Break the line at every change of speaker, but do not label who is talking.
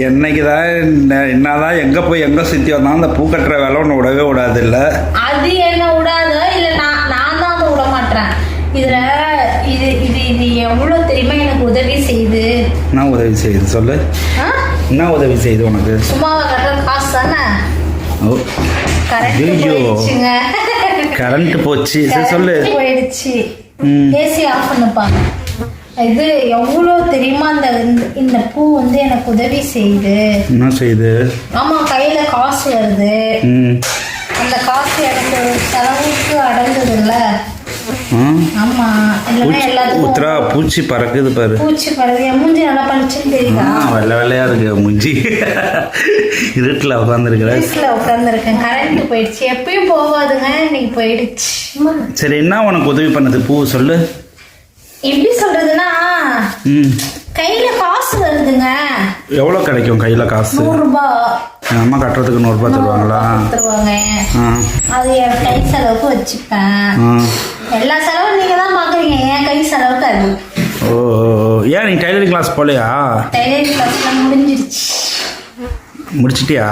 என்னைக்குதான் என்னதான் எங்க போய் எங்க சுத்தி வந்தாலும் அந்த பூ கட்டுற வேலை ஒன்று விடவே விடாது இல்ல.
அது என்ன விடாதோ இல்ல, நான் தான் அதை விட மாட்டேன். இதுல இது இது இது எவ்வளவு தெரியுமா எனக்கு உதவி செய்யுது.
என்ன உதவி செய்யுது சொல்லு. என்ன உதவி செய்யுது உனக்கு?
சும்மாவை கட்டுற காசு தானே.
கரண்ட் போச்சு சொல்லு.
போயிடுச்சு. ஏசி ஆஃப் பண்ணுப்பாங்க. இது எவ்வளவு தெரியுமா, இந்த பூ வந்து எனக்கு உதவி செய்யுது.
என்ன செய்யுது?
ஆமா, கையில காசு வருது. அந்த காசு எனக்கு செலவுக்கு அடங்குதுல்ல. ஆமா,
உத்ரா பூச்சி பறக்குது பாரு.
பூச்சி பறக்குது. என் மூஞ்சி நல்லா பளிச்சுன்னு தெரியுதா?
வெள்ளை வெள்ளையா இருக்கு மூஞ்சி. இருட்டுல
உட்காந்துருக்கேன். கரண்ட் போயிடுச்சு. எப்பயும் போகாதுங்க, இன்னைக்கு போயிடுச்சு.
சரி, என்ன உனக்கு உதவி பண்ணது பூ சொல்லு.
எப்படி சொல்றதுன்னா, கையில காசு வருதுங்க.
எவ்வளவு கிடைக்கும் கையில காசு?
100 ரூபாய்.
அம்மா கட்டுறதுக்கு 100 ரூபாய் தருவாங்களா?
தருவாங்க. அது என் கை செலவுக்கு வச்சுப்பேன். எல்லா செலவும் நீங்க தான் பாக்குறீங்க, என் கை செலவுக்கு அது.
ஓ, ஏன் நீ டைலரிங் கிளாஸ் போலையா?
டைலரிங் கிளாஸ்லாம் முடிஞ்சிருச்சு.
முடிச்சிட்டியா?